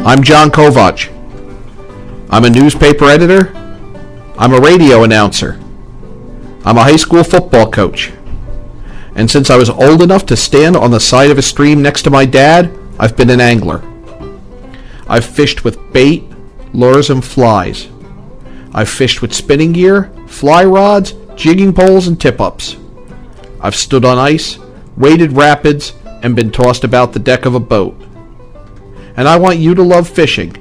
I'm John Kovach. I'm a newspaper editor. I'm a radio announcer. I'm a high school football coach. And since I was old enough to stand on the side of a stream next to my dad, I've been an angler. I've fished with bait, lures, and flies. I've fished with spinning gear, fly rods, jigging poles, and tip-ups. I've stood on ice, waded rapids, and been tossed about the deck of a boat. And I want you to love fishing,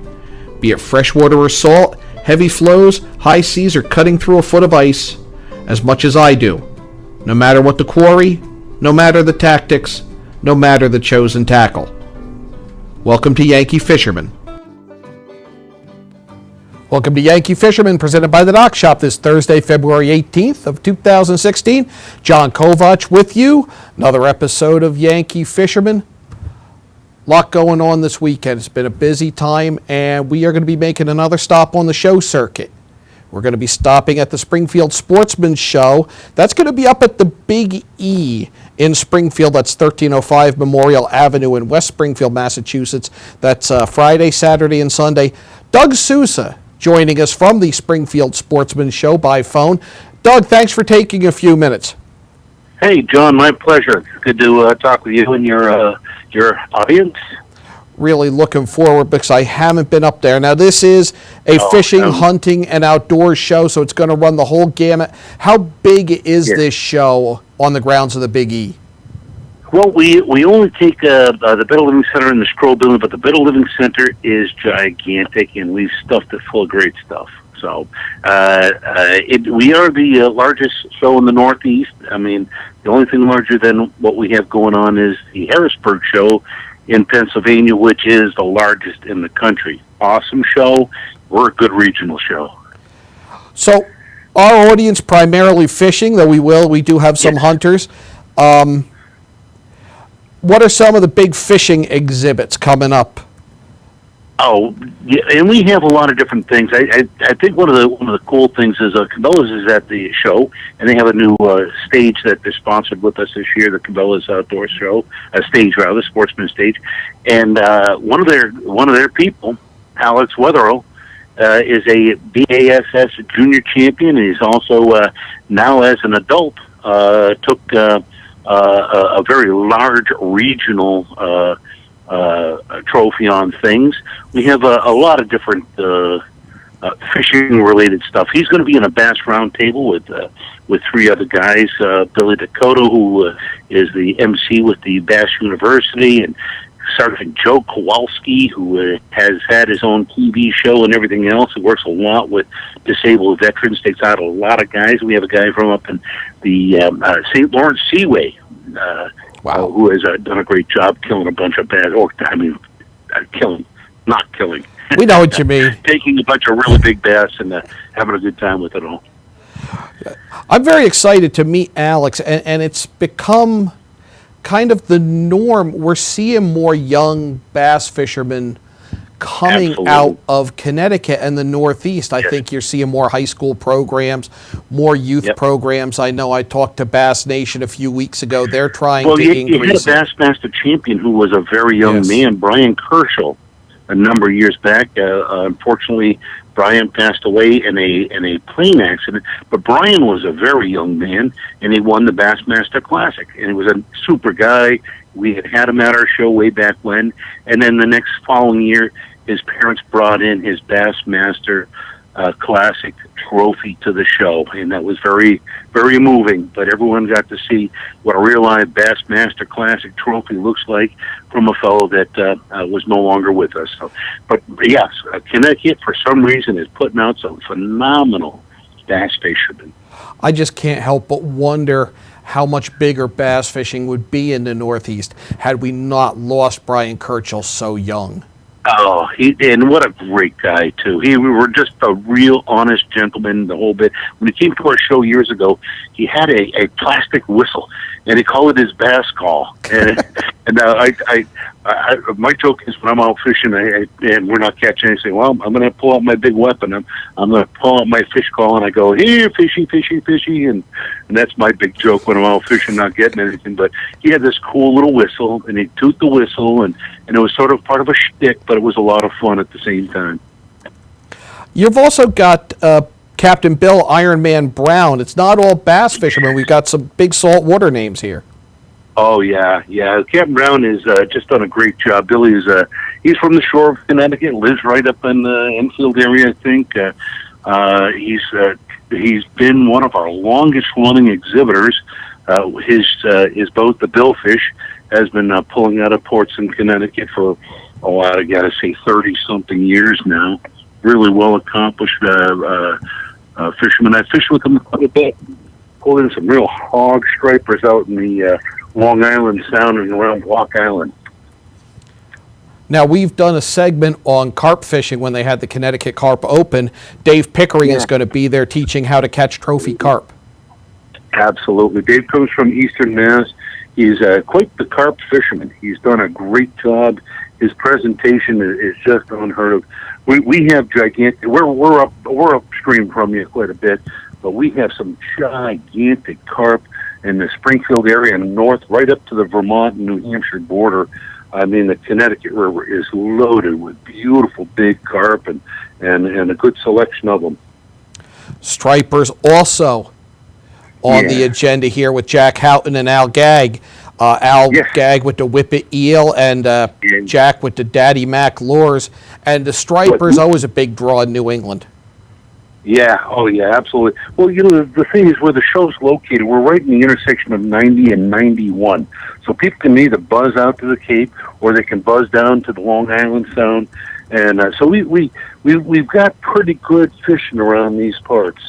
be it freshwater or salt, heavy flows, high seas, or cutting through a foot of ice, as much as I do, no matter what the quarry, no matter the tactics, no matter the chosen tackle. Welcome to Yankee Fisherman. Welcome to Yankee Fisherman, presented by the Dock Shop this Thursday, February 18th of 2016. John Kovach with you. Another episode of Yankee Fisherman. A lot going on this weekend. It's been a busy time, and we are going to be making another stop on the show circuit. We're going to be stopping at the Springfield Sportsman show. That's going to be up at the Big E in Springfield. That's 1305 Memorial Avenue in West Springfield, Massachusetts. That's Friday, Saturday, and Sunday. Doug Sousa joining us from the Springfield Sportsman show by phone. Doug, thanks for taking a few minutes. Hey, John, my pleasure. It's good to talk with you and your audience. Really looking forward because I haven't been up there. Now, this is a fishing, hunting, and outdoors show, so it's going to run the whole gamut. How big is this show on the grounds of the Big E? Well, we only take the Better Living Center and the Scroll Building, but the Better Living Center is gigantic, and we've stuffed it full of great stuff. So we are the largest show in the Northeast. I mean, the only thing larger than what we have going on is the Harrisburg show in Pennsylvania, which is the largest in the country. Awesome show. We're a good regional show. So our audience primarily fishing, though we do have some hunters. What are some of the big fishing exhibits coming up? Oh, yeah, and we have a lot of different things. I think one of the cool things is Cabela's is at the show, and they have a new stage that they're sponsored with us this year, the Cabela's Outdoor Show, stage rather, Sportsman stage. And one of their people, Alex Wetherill, is a BASS junior champion, and he's also now as an adult took a very large regional trophy on things. We have a lot of different fishing-related stuff. He's going to be in a bass roundtable with three other guys. Billy Dakota, who is the MC with the Bass University, and Sergeant Joe Kowalski, who has had his own TV show and everything else. He works a lot with disabled veterans, takes out a lot of guys. We have a guy from up in the St. Lawrence Seaway, who has done a great job killing a bunch of bass. Not killing. We know what you mean. Taking a bunch of really big bass and having a good time with it all. I'm very excited to meet Alex, and it's become kind of the norm. We're seeing more young bass fishermen coming out of Connecticut and the Northeast. I think you're seeing more high school programs, more youth programs. I know I talked to Bass Nation a few weeks ago. They're trying to increase. You had a Bassmaster champion who was a very young man, Brian Kerschel, a number of years back. Unfortunately, Brian passed away in a plane accident, but Brian was a very young man, and he won the Bassmaster Classic, and he was a super guy. We had him at our show way back when, and then the next following year, his parents brought in his Bassmaster Classic trophy to the show, and that was very, very moving. But everyone got to see what a real live Bassmaster Classic trophy looks like from a fellow that was no longer with us. So, but yes, Connecticut for some reason is putting out some phenomenal bass fishermen. I just can't help but wonder how much bigger bass fishing would be in the Northeast had we not lost Brian Kerschel so young. Oh, and what a great guy, too. We were just a real honest gentleman, the whole bit. When he came to our show years ago, he had a plastic whistle, and he called it his bass call. And my joke is when I'm out fishing and we're not catching anything, well, I'm going to pull out my big weapon. I'm going to pull out my fish call, and I go, here, fishy, fishy, fishy, and that's my big joke when I'm out fishing, not getting anything. But he had this cool little whistle, and he'd toot the whistle, and it was sort of part of a shtick, but it was a lot of fun at the same time. You've also got Captain Bill Iron Man Brown. It's not all bass fishermen. We've got some big saltwater names here. Oh, yeah. Captain Brown has just done a great job. Billy is he's from the shore of Connecticut, lives right up in the Enfield area, I think. He's been one of our longest-running exhibitors. His boat, the Billfish, has been pulling out of ports in Connecticut for, I got to say, 30-something years now. Really well-accomplished fisherman. I fished with him quite a bit. Pulled in some real hog stripers out in the Long Island Sound and around Block Island. Now, we've done a segment on carp fishing when they had the Connecticut Carp Open. Dave Pickering is going to be there teaching how to catch trophy carp. Absolutely. Dave comes from Eastern Mass. He's quite the carp fisherman. He's done a great job. His presentation is just unheard of. We have gigantic. We're upstream from you quite a bit, but we have some gigantic carp in the Springfield area and north, right up to the Vermont and New Hampshire border. I mean, the Connecticut River is loaded with beautiful big carp and a good selection of them. Stripers also on the agenda here with Jack Houghton and Al Gagg. Gagg with the Whippet Eel and Jack with the Daddy Mac lures. And the Striper's always a big draw in New England. Yeah, absolutely. Well, the thing is where the show's located, we're right in the intersection of 90 and 91. So people can either buzz out to the Cape or they can buzz down to the Long Island Sound. And so we've got pretty good fishing around these parts.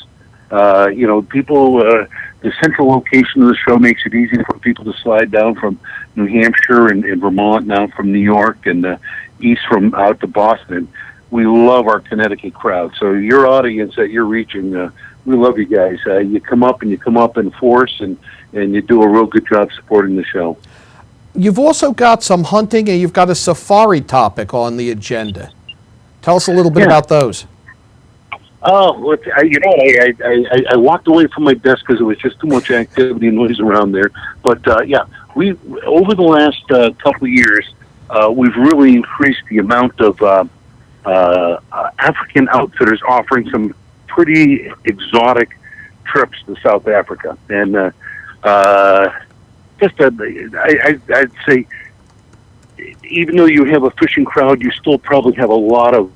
People, the central location of the show makes it easy for people to slide down from New Hampshire and Vermont, now from New York and east from out to Boston. We love our Connecticut crowd. So your audience that you're reaching, we love you guys. You come up in force, and you do a real good job supporting the show. You've also got some hunting, and you've got a safari topic on the agenda. Tell us a little bit about those. Oh, I walked away from my desk because it was just too much activity and noise around there. But we over the last couple of years, we've really increased the amount of African outfitters offering some pretty exotic trips to South Africa, and I'd say, even though you have a fishing crowd, you still probably have a lot of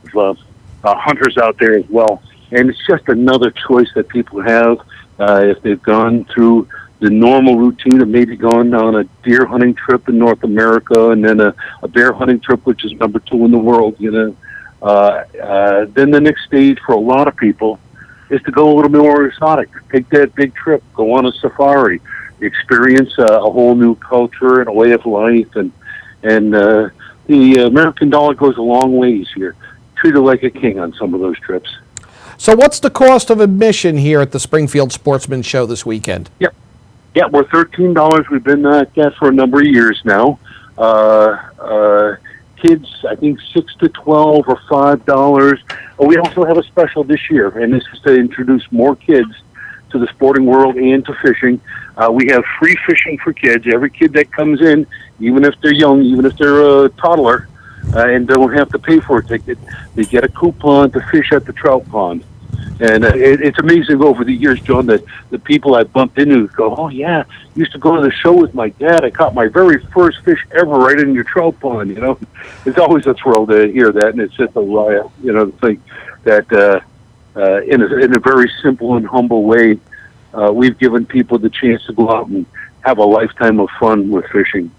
hunters out there as well. And it's just another choice that people have if they've gone through the normal routine of maybe going on a deer hunting trip in North America and then a bear hunting trip, which is number 2 in the world. Then the next stage for a lot of people is to go a little bit more exotic. Take that big trip, go on a safari, experience a whole new culture and a way of life. And the American dollar goes a long ways here. Treated like a king on some of those trips. So what's the cost of admission here at the Springfield Sportsman Show this weekend? Yeah, we're $13. We've been at that for a number of years now. Kids, I think 6 to 12 or $5. We also have a special this year, and this is to introduce more kids to the sporting world and to fishing. We have free fishing for kids. Every kid that comes in, even if they're young, even if they're a toddler, and don't have to pay for a ticket, they get a coupon to fish at the trout pond. And it's amazing over the years, John, that the people I bumped into go, oh, yeah, used to go to the show with my dad. I caught my very first fish ever right in your trout pond, It's always a thrill to hear that, and it's just a riot, to think that in a very simple and humble way, we've given people the chance to go out and have a lifetime of fun with fishing.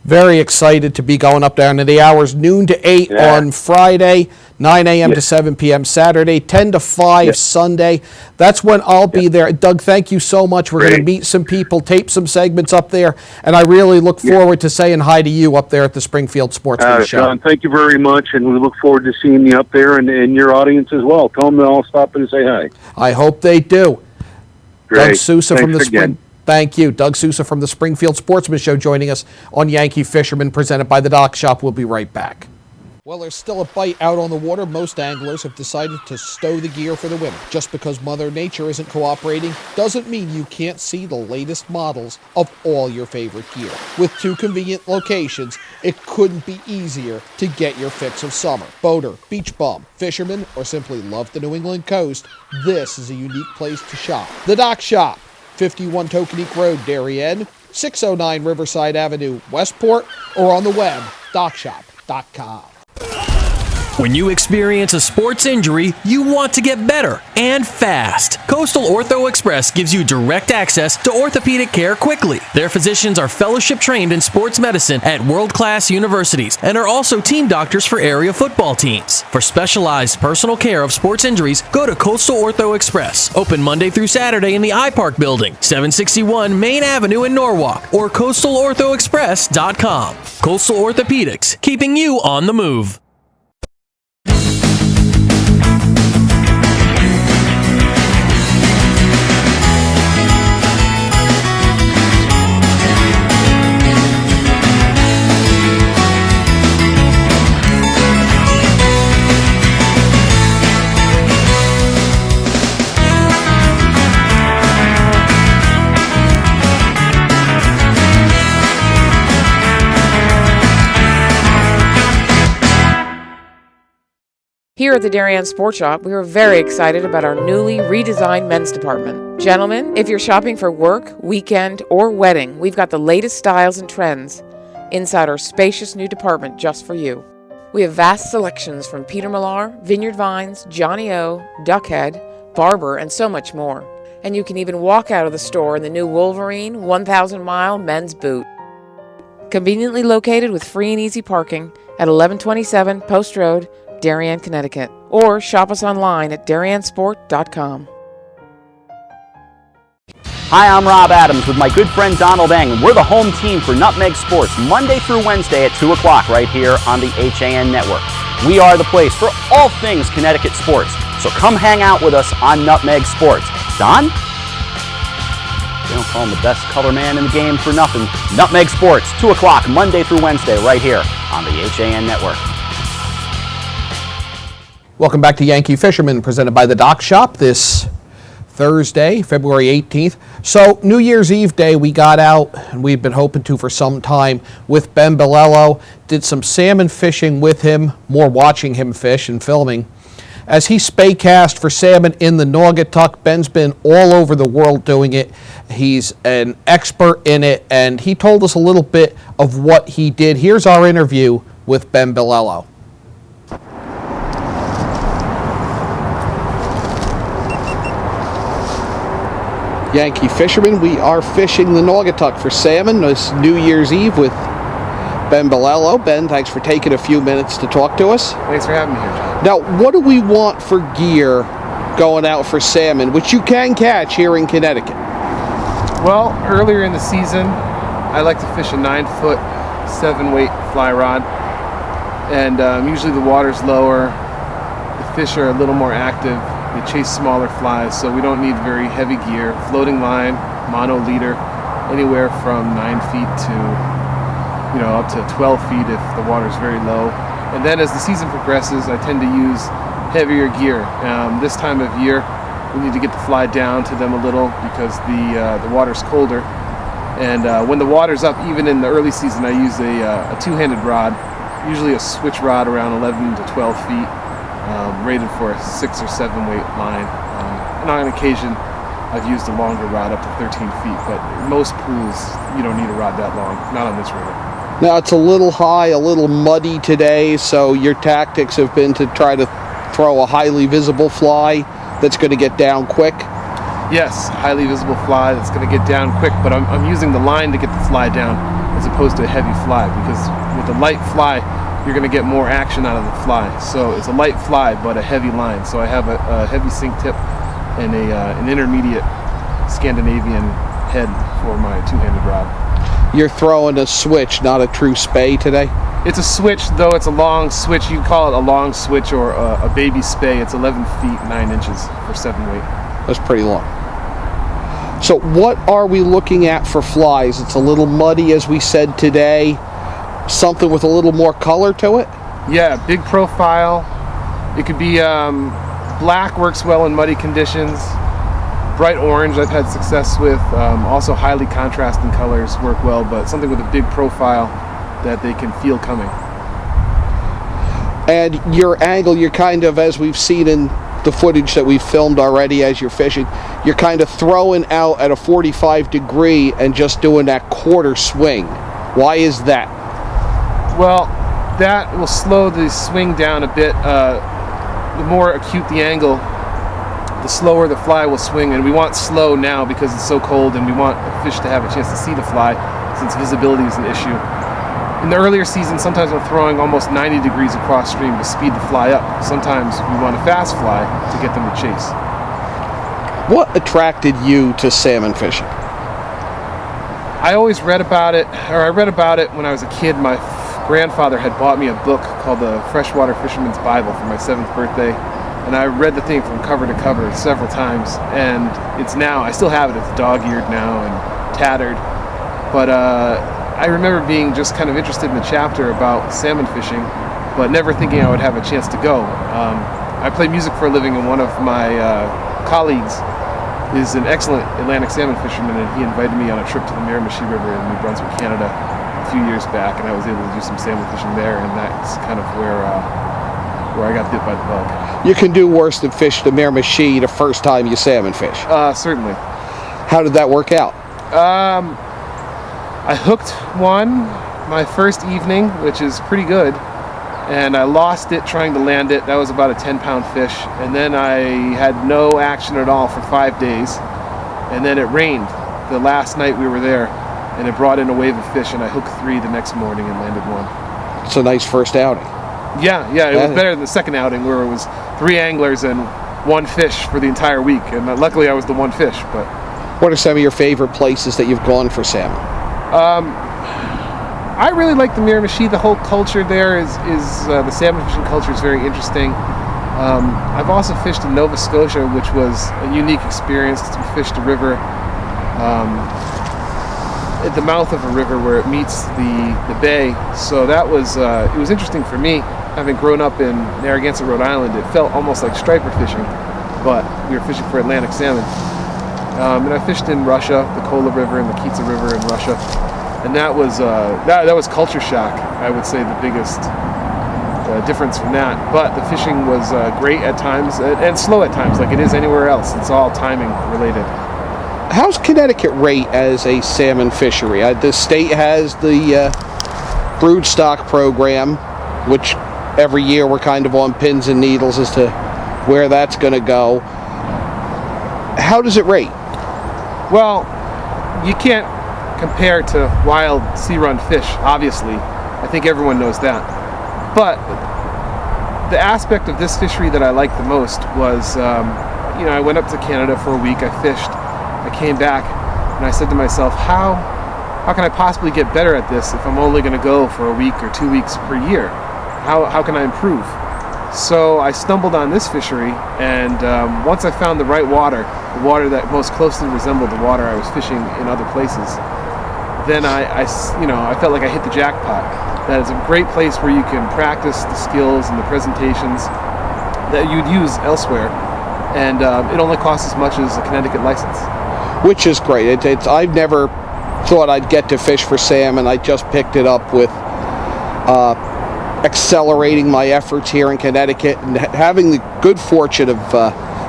Very excited to be going up there into the hours noon to 8 on Friday, 9 a.m. to 7 p.m. Saturday, 10 to 5 Sunday. That's when I'll be there. Doug, thank you so much. We're going to meet some people, tape some segments up there, and I really look forward to saying hi to you up there at the Springfield Sportsman Show. John, thank you very much, and we look forward to seeing you up there and your audience as well. Tell them I'll stop in and say hi. I hope they do. Great. Doug Sousa from the Thank you. Doug Sousa from the Springfield Sportsman Show joining us on Yankee Fisherman, presented by the Dock Shop. We'll be right back. Well, there's still a bite out on the water. Most anglers have decided to stow the gear for the winter. Just because Mother Nature isn't cooperating doesn't mean you can't see the latest models of all your favorite gear. With 2 convenient locations, it couldn't be easier to get your fix of summer. Boater, beach bum, fisherman, or simply love the New England coast, this is a unique place to shop. The Dock Shop, 51 Tokenique Road, Darien, 609 Riverside Avenue, Westport, or on the web, dockshop.com. When you experience a sports injury, you want to get better and fast. Coastal Ortho Express gives you direct access to orthopedic care quickly. Their physicians are fellowship trained in sports medicine at world-class universities and are also team doctors for area football teams. For specialized personal care of sports injuries, go to Coastal Ortho Express. Open Monday through Saturday in the iPark Building, 761 Main Avenue in Norwalk, or coastalorthoexpress.com. Coastal Orthopedics, keeping you on the move. Here at the Darien Sports Shop, we are very excited about our newly redesigned men's department. Gentlemen, if you're shopping for work, weekend, or wedding, we've got the latest styles and trends inside our spacious new department just for you. We have vast selections from Peter Millar, Vineyard Vines, Johnny O, Duckhead, Barber, and so much more. And you can even walk out of the store in the new Wolverine 1,000-mile men's boot. Conveniently located with free and easy parking at 1127 Post Road, Darien, Connecticut, or shop us online at dariensport.com. Hi, I'm Rob Adams with my good friend Donald Eng, and we're the home team for Nutmeg Sports, Monday through Wednesday at 2 o'clock right here on the HAN Network. We are the place for all things Connecticut sports, so come hang out with us on Nutmeg Sports. Don? They don't call him the best color man in the game for nothing. Nutmeg Sports, 2 o'clock Monday through Wednesday right here on the HAN Network. Welcome back to Yankee Fisherman, presented by the Dock Shop this Thursday, February 18th. So, New Year's Eve day, we got out, and we've been hoping to for some time, with Ben Bellello. Did some salmon fishing with him, more watching him fish and filming. As he spay cast for salmon in the Naugatuck, Ben's been all over the world doing it. He's an expert in it, and he told us a little bit of what he did. Here's our interview with Ben Bellello. Yankee Fisherman, we are fishing the Naugatuck for salmon this New Year's Eve with Ben Bellello. Ben, thanks for taking a few minutes to talk to us. Thanks for having me here, John. Now, what do we want for gear going out for salmon, which you can catch here in Connecticut? Well, earlier in the season, I like to fish a 9-foot, 7-weight fly rod, and usually the water's lower, the fish are a little more active. They chase smaller flies, so we don't need very heavy gear. Floating line, mono leader, anywhere from 9 feet to, up to 12 feet if the water's very low. And then as the season progresses, I tend to use heavier gear. This time of year, we need to get the fly down to them a little because the water's colder. And when the water's up, even in the early season, I use a two-handed rod, usually a switch rod around 11 to 12 feet. Rated for a 6 or 7 weight line, and on occasion I've used a longer rod up to 13 feet, but most pools you don't need a rod that long, not on this river. Now it's a little high, a little muddy today, so your tactics have been to try to throw a highly visible fly that's going to get down quick? Yes, highly visible fly that's going to get down quick, but I'm using the line to get the fly down as opposed to a heavy fly, because with a light fly you're going to get more action out of the fly. So it's a light fly, but a heavy line. So I have a heavy sink tip and an intermediate Scandinavian head for my two-handed rod. You're throwing a switch, not a true spay today? It's a switch, though it's a long switch. You call it a long switch or a baby spay. It's 11 feet 9 inches for 7 weight. That's pretty long. So what are we looking at for flies? It's a little muddy, as we said today. Something with a little more color to it? Yeah, big profile. It could be black, works well in muddy conditions. Bright orange I've had success with. Also highly contrasting colors work well, but something with a big profile that they can feel coming. And your angle, you're kind of, as we've seen in the footage that we've filmed already as you're fishing, you're kind of throwing out at a 45 degree and just doing that quarter swing. Why is that? Well, that will slow the swing down a bit. The more acute the angle, the slower the fly will swing, and we want slow now because it's so cold and we want the fish to have a chance to see the fly since visibility is an issue. In the earlier season, sometimes I'm throwing almost 90 degrees across stream to speed the fly up. Sometimes we want a fast fly to get them to chase. What attracted you to salmon fishing? I always read about it, or I read about it when I was a kid. My grandfather had bought me a book called the Freshwater Fisherman's Bible for my 7th birthday, and I read the thing from cover to cover several times, and it's now, I still have it, it's dog-eared now and tattered, but I remember being just kind of interested in the chapter about salmon fishing, but never thinking I would have a chance to go. I play music for a living, and one of my colleagues is an excellent Atlantic salmon fisherman, and he invited me on a trip to the Miramichi River in New Brunswick, Canada a few years back, and I was able to do some salmon fishing there, and that's kind of where I got bit by the bug. You can do worse than fish the Miramichi the first time you salmon fish. Certainly. How did that work out? I hooked one my first evening, which is pretty good, and I lost it trying to land it. That was about a 10-pound fish, and then I had no action at all for 5 days, and then it rained the last night we were there, and it brought in a wave of fish, and I hooked 3 the next morning and landed 1. It's a nice first outing. Yeah, it was better than the second outing where it was 3 anglers and 1 fish for the entire week, and luckily I was the 1 fish. But what are some of your favorite places that you've gone for salmon? I really like the Miramichi. The whole culture there is the salmon fishing culture is very interesting. I've also fished in Nova Scotia, which was a unique experience. We fished a river at the mouth of a river where it meets the bay. So that was it was interesting for me. Having grown up in Narragansett, Rhode Island, it felt almost like striper fishing, but we were fishing for Atlantic salmon. And I fished in Russia, the Kola River and the Kitsa River in Russia, and that was culture shock. I would say the biggest difference from that. But the fishing was great at times and slow at times, like it is anywhere else. It's all timing related. How's Connecticut rate as a salmon fishery? The state has the broodstock program, which every year we're kind of on pins and needles as to where that's going to go. How does it rate? Well, you can't compare to wild sea-run fish, obviously. I think everyone knows that. But the aspect of this fishery that I liked the most was, I went up to Canada for a week, I fished, I came back, and I said to myself, how can I possibly get better at this if I'm only going to go for a week or 2 weeks per year? How can I improve? So I stumbled on this fishery, and once I found the right water, the water that most closely resembled the water I was fishing in other places, then I felt like I hit the jackpot. That it's a great place where you can practice the skills and the presentations that you'd use elsewhere, and it only costs as much as a Connecticut license. Which is great. I've never thought I'd get to fish for salmon. I just picked it up with accelerating my efforts here in Connecticut and having the good fortune of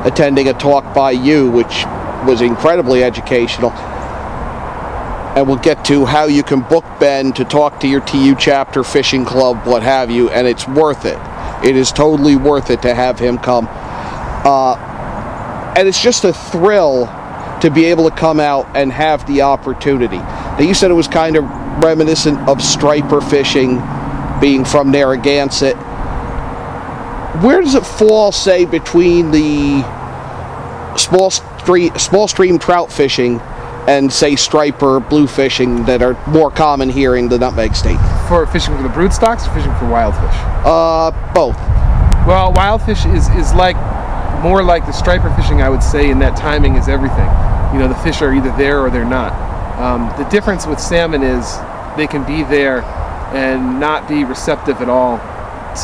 attending a talk by you, which was incredibly educational. And we'll get to how you can book Ben to talk to your TU chapter, fishing club, what have you, and it's worth it. It is totally worth it to have him come. And it's just a thrill to be able to come out and have the opportunity. Now, you said it was kind of reminiscent of striper fishing, being from Narragansett. Where does it fall, say, between the small stream trout fishing and, say, striper blue fishing that are more common here in the Nutmeg State? For fishing for the broodstocks or fishing for wild fish? Both. Well, wild fish is more like the striper fishing, I would say, in that timing is everything. The fish are either there or they're not. The difference with salmon is they can be there and not be receptive at all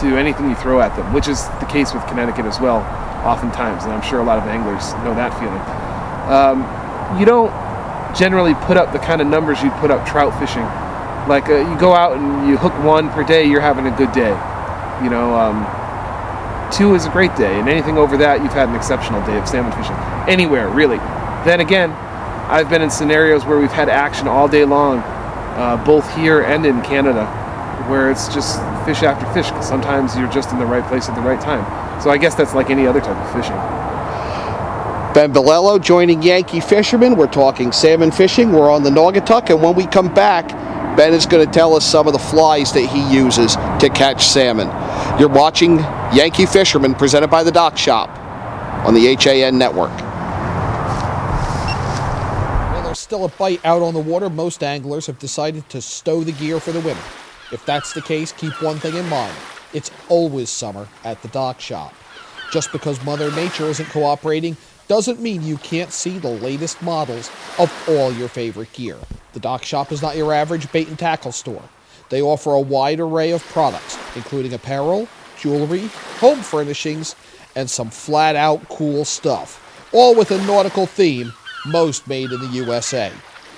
to anything you throw at them, which is the case with Connecticut as well, oftentimes, and I'm sure a lot of anglers know that feeling. You don't generally put up the kind of numbers you'd put up trout fishing. Like you go out and you hook 1 per day, you're having a good day. 2 is a great day, and anything over that, you've had an exceptional day of salmon fishing. Anywhere, really. Then again, I've been in scenarios where we've had action all day long, both here and in Canada, where it's just fish after fish, because sometimes you're just in the right place at the right time. So I guess that's like any other type of fishing. Ben Bellello joining Yankee Fisherman. We're talking salmon fishing. We're on the Naugatuck, and when we come back, Ben is going to tell us some of the flies that he uses to catch salmon. You're watching Yankee Fisherman, presented by the Dock Shop on the HAN Network. Well, there's still a bite out on the water. Most anglers have decided to stow the gear for the winter. If that's the case, keep one thing in mind. It's always summer at the Dock Shop. Just because Mother Nature isn't cooperating doesn't mean you can't see the latest models of all your favorite gear. The Dock Shop is not your average bait and tackle store. They offer a wide array of products, including apparel, jewelry, home furnishings, and some flat-out cool stuff, all with a nautical theme, most made in the USA.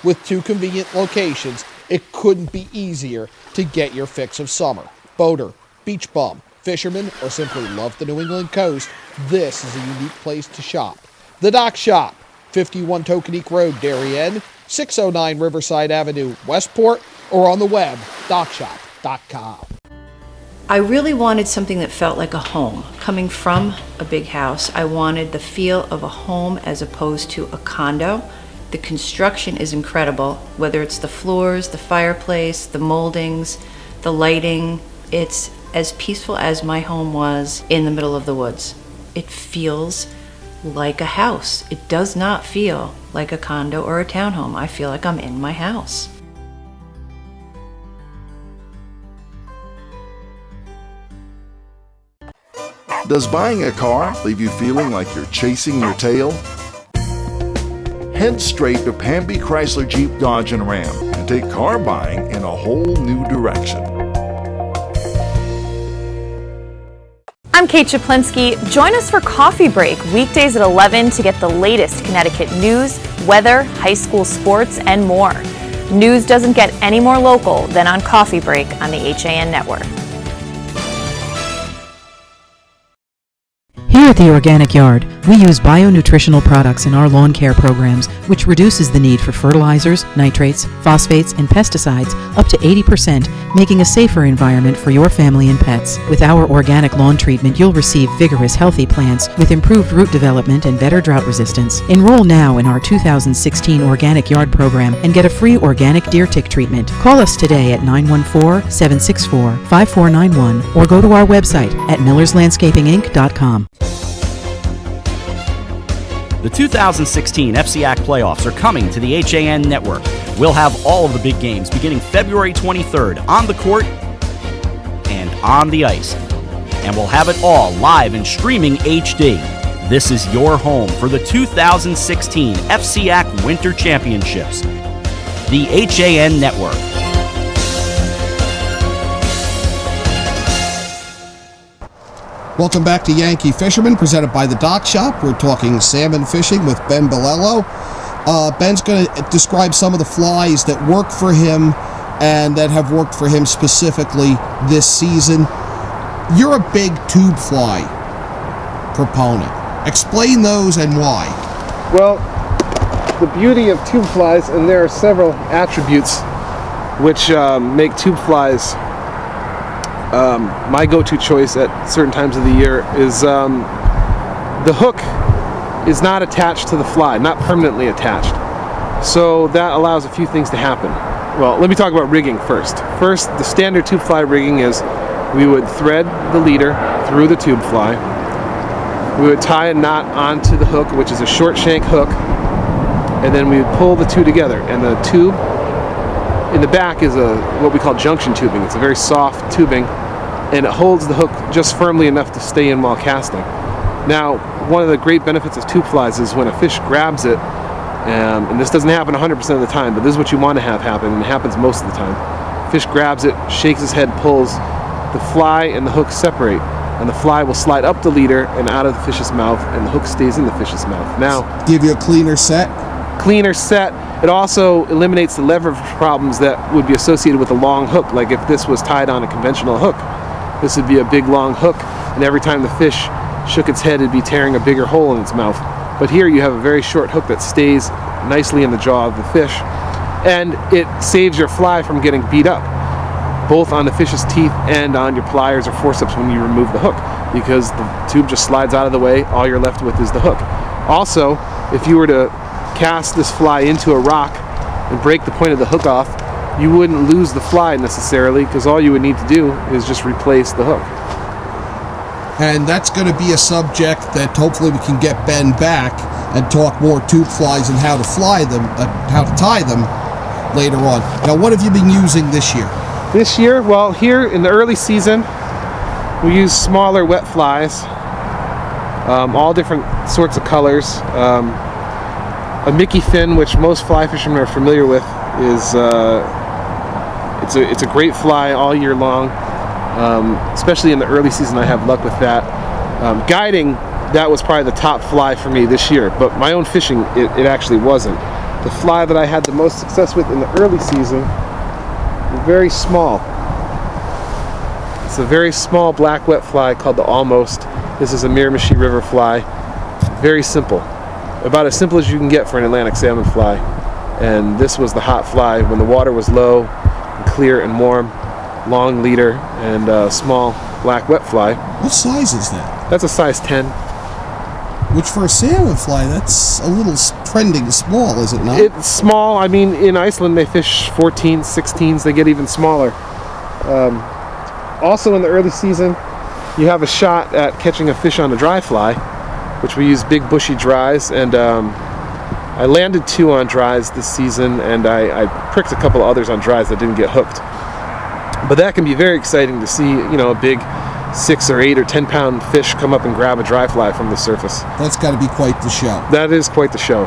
With 2 convenient locations, it couldn't be easier to get your fix of summer. Boater, beach bum, fisherman, or simply love the New England coast, this is a unique place to shop. The Dock Shop, 51 Tokenique Road, Darien, 609 Riverside Avenue, Westport, or on the web, dockshop.com. I really wanted something that felt like a home. Coming from a big house, I wanted the feel of a home as opposed to a condo. The construction is incredible, whether it's the floors, the fireplace, the moldings, the lighting. It's as peaceful as my home was in the middle of the woods. It feels like a house. It does not feel like a condo or a townhome. I feel like I'm in my house. Does buying a car leave you feeling like you're chasing your tail? Head straight to Pamby Chrysler Jeep Dodge and Ram and take car buying in a whole new direction. I'm Kate Chaplinsky. Join us for Coffee Break, weekdays at 11 to get the latest Connecticut news, weather, high school sports, and more. News doesn't get any more local than on Coffee Break on the HAN Network. Here at the Organic Yard, we use bio-nutritional products in our lawn care programs, which reduces the need for fertilizers, nitrates, phosphates, and pesticides up to 80%, making a safer environment for your family and pets. With our organic lawn treatment, you'll receive vigorous, healthy plants with improved root development and better drought resistance. Enroll now in our 2016 Organic Yard program and get a free organic deer tick treatment. Call us today at 914-764-5491 or go to our website at millerslandscapinginc.com. The 2016 FCAC playoffs are coming to the HAN Network. We'll have all of the big games beginning February 23rd on the court and on the ice. And we'll have it all live and streaming HD. This is your home for the 2016 FCAC Winter Championships. The HAN Network. Welcome back to Yankee Fisherman, presented by the Dock Shop. We're talking salmon fishing with Ben Bellello. Ben's going to describe some of the flies that work for him and that have worked for him specifically this season. You're a big tube fly proponent. Explain those and why. Well, the beauty of tube flies, and there are several attributes which make tube flies my go-to choice at certain times of the year, is the hook is not attached to the fly, not permanently attached. So that allows a few things to happen. Well, let me talk about rigging first. First, the standard tube fly rigging is we would thread the leader through the tube fly. We would tie a knot onto the hook, which is a short shank hook, and then we would pull the two together. And the tube in the back is what we call junction tubing. It's a very soft tubing, and it holds the hook just firmly enough to stay in while casting. Now, one of the great benefits of tube flies is when a fish grabs it, And this doesn't happen 100% of the time, but this is what you want to have happen, and it happens most of the time. Fish grabs it, shakes his head, pulls. The fly and the hook separate, and the fly will slide up the leader and out of the fish's mouth, and the hook stays in the fish's mouth. Now, give you a cleaner set. It also eliminates the leverage problems that would be associated with a long hook. Like if this was tied on a conventional hook, this would be a big long hook, and every time the fish shook its head, it'd be tearing a bigger hole in its mouth. But here you have a very short hook that stays nicely in the jaw of the fish, and it saves your fly from getting beat up, both on the fish's teeth and on your pliers or forceps when you remove the hook, because the tube just slides out of the way. All you're left with is the hook. Also, if you were to cast this fly into a rock and break the point of the hook off, you wouldn't lose the fly necessarily, because all you would need to do is just replace the hook. And that's going to be a subject that hopefully we can get Ben back and talk more tube flies and how to fly them, how to tie them later on. Now, what have you been using this year? This year, well, here in the early season, we use smaller wet flies, all different sorts of colors. A Mickey fin, which most fly fishermen are familiar with, is it's a great fly all year long. Especially in the early season, I have luck with that. Guiding, that was probably the top fly for me this year, but my own fishing, it actually wasn't. The fly that I had the most success with in the early season was very small. It's a very small black wet fly called the Almost. This is a Miramichi River fly. Very simple. About as simple as you can get for an Atlantic salmon fly. And this was the hot fly when the water was low, and clear and warm. Long leader and small black wet fly. What size is that? That's a size 10. Which for a salmon fly, that's a little trending small, is it not? It's small. I mean, in Iceland they fish 14s, 16s. They get even smaller. Also in the early season, you have a shot at catching a fish on a dry fly, which we use big bushy dries, and I landed 2 on dries this season, and I pricked a couple others on dries that didn't get hooked. But that can be very exciting to see, a big 6 or 8 or 10 pound fish come up and grab a dry fly from the surface. That's got to be quite the show. That is quite the show.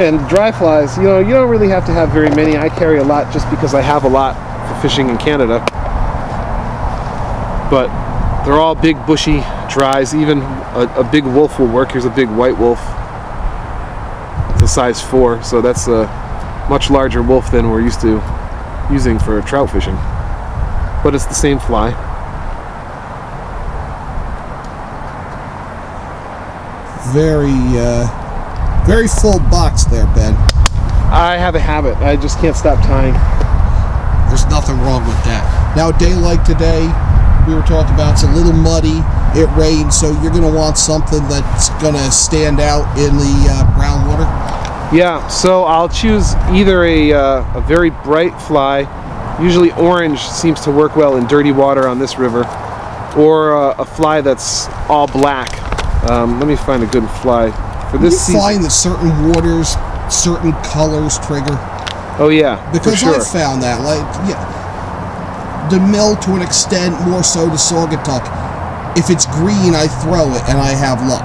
And dry flies, you don't really have to have very many. I carry a lot just because I have a lot for fishing in Canada. But they're all big bushy dries. Even a big wolf will work. Here's a big white wolf. It's a size 4, so that's a much larger wolf than we're used to using for trout fishing. But it's the same fly. Very full box there, Ben. I have a habit. I just can't stop tying. There's nothing wrong with that. Now, a day like today, we were talking about, it's a little muddy. It rained, so you're going to want something that's going to stand out in the brown water? Yeah, so I'll choose either a very bright fly. Usually orange seems to work well in dirty water on this river, or a fly that's all black. Let me find a good fly for this season. You find that certain waters, certain colors trigger? Oh yeah, because for sure. I found that, the mill to an extent, more so to Saugatuck. If it's green, I throw it and I have luck.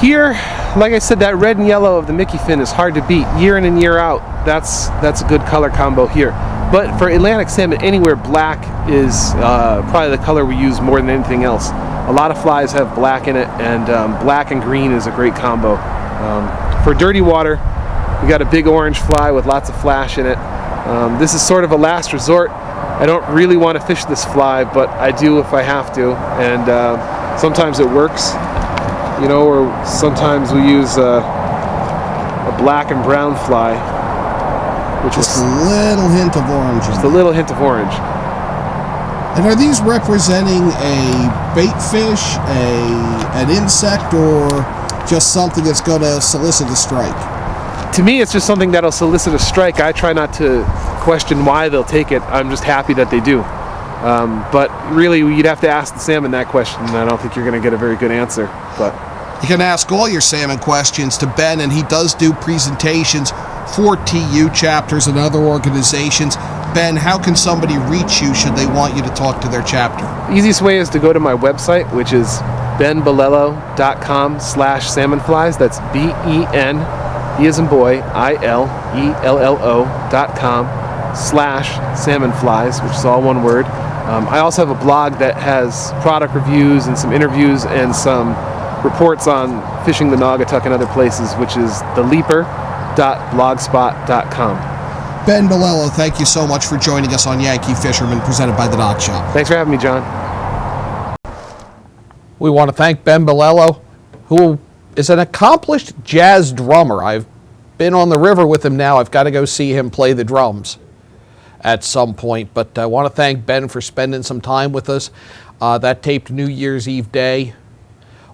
Here, like I said, that red and yellow of the Mickey fin is hard to beat. Year in and year out, that's a good color combo here. But for Atlantic salmon, anywhere black is probably the color we use more than anything else. A lot of flies have black in it, and black and green is a great combo. For dirty water, we got a big orange fly with lots of flash in it. This is sort of a last resort. I don't really want to fish this fly, but I do if I have to, and sometimes it works, or sometimes we use a black and brown fly, which just a little hint of orange. Just a little hint of orange. And are these representing a bait fish, an insect, or just something that's going to solicit a strike? To me, it's just something that'll solicit a strike. I try not to question why they'll take it. I'm just happy that they do. But really, you'd have to ask the salmon that question, and I don't think you're going to get a very good answer. But you can ask all your salmon questions to Ben, and he does do presentations for TU chapters and other organizations. Ben, how can somebody reach you should they want you to talk to their chapter? The easiest way is to go to my website, which is benbalello.com/salmonflies. That's BEN, E as in boy, ILELLO.com/salmonflies, which is all one word. I also have a blog that has product reviews and some interviews and some reports on fishing the Naugatuck and other places, which is theleaper.blogspot.com. Ben Balello, thank you so much for joining us on Yankee Fisherman, presented by the Dock Shop. Thanks for having me, John. We want to thank Ben Balello, who is an accomplished jazz drummer. I've been on the river with him now. I've got to go see him play the drums at some point. But I want to thank Ben for spending some time with us. That taped New Year's Eve day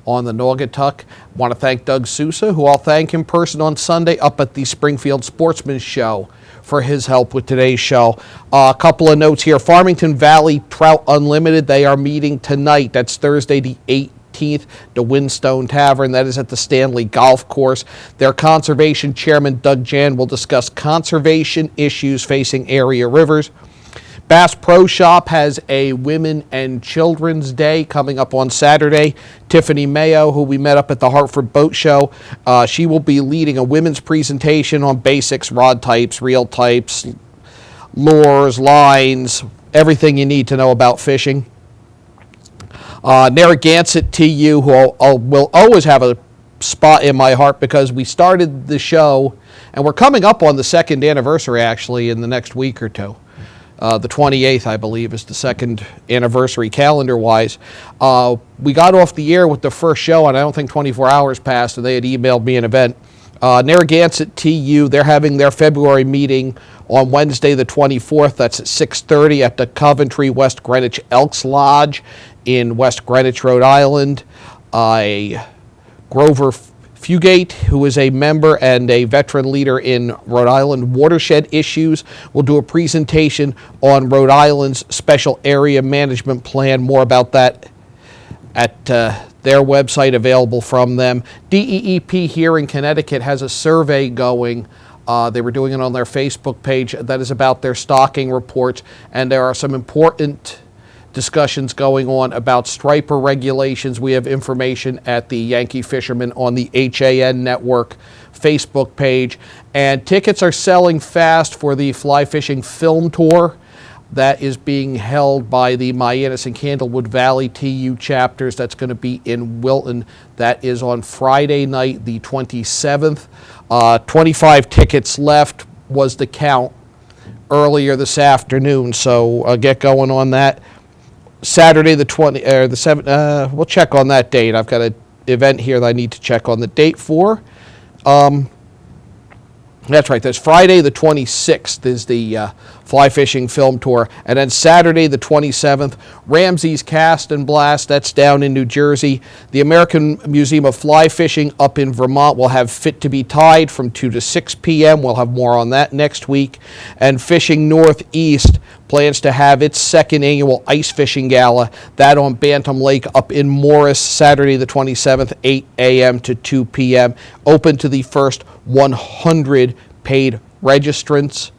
on the Naugatuck. I want to thank Doug Sousa, who I'll thank in person on Sunday up at the Springfield Sportsman show for his help with today's show. A couple of notes here. Farmington Valley Trout Unlimited, they are meeting tonight. That's Thursday the 18th, the Windstone Tavern. That is at the Stanley Golf Course. Their conservation chairman, Doug Jan, will discuss conservation issues facing area rivers. Bass Pro Shop has a Women and Children's Day coming up on Saturday. Tiffany Mayo, who we met up at the Hartford Boat Show, she will be leading a women's presentation on basics, rod types, reel types, lures, lines, everything you need to know about fishing. Narragansett TU, who will always have a spot in my heart because we started the show, and we're coming up on the second anniversary actually in the next week or two. The 28th, I believe, is the second anniversary calendar-wise. We got off the air with the first show, and I don't think 24 hours passed, and they had emailed me an event. Narragansett TU, they're having their February meeting on Wednesday the 24th. That's at 6:30 at the Coventry West Greenwich Elks Lodge in West Greenwich, Rhode Island. Grover Fugate, who is a member and a veteran leader in Rhode Island watershed issues, will do a presentation on Rhode Island's Special Area Management Plan. More about that at their website, available from them. DEEP here in Connecticut has a survey going. They were doing it on their Facebook page that is about their stocking reports, and there are some important discussions going on about striper regulations. We have information at the Yankee Fisherman on the HAN Network Facebook page. And tickets are selling fast for the Fly Fishing Film Tour that is being held by the Mianus and Candlewood Valley TU chapters. That's going to be in Wilton. That is on Friday night, the 27th. 25 tickets left was the count earlier this afternoon, so get going on that. Saturday the 7th, we'll check on that date. I've got an event here that I need to check on the date for. That's right, there's Friday the 26th is the Fly Fishing Film Tour. And then Saturday the 27th, Ramsey's Cast and Blast, that's down in New Jersey. The American Museum of Fly Fishing up in Vermont will have Fit to be Tied from 2 to 6 p.m. We'll have more on that next week. And Fishing Northeast plans to have its second annual ice fishing gala, that on Bantam Lake up in Morris, Saturday the 27th, 8 a.m. to 2 p.m. Open to the first 100 paid registrants.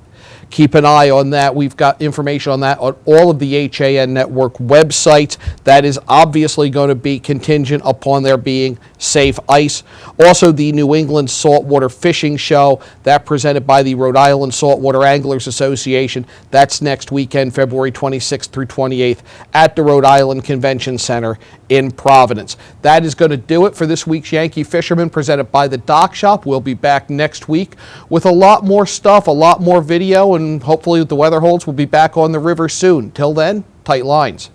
Keep an eye on that. We've got information on that on all of the HAN Network websites. That is obviously going to be contingent upon there being safe ice. Also, the New England Saltwater Fishing Show, that presented by the Rhode Island Saltwater Anglers Association. That's next weekend, February 26th through 28th at the Rhode Island Convention Center in Providence. That is going to do it for this week's Yankee Fisherman, presented by the Dock Shop. We'll be back next week with a lot more stuff, a lot more video, and hopefully, if the weather holds, we'll be back on the river soon. Till then, tight lines.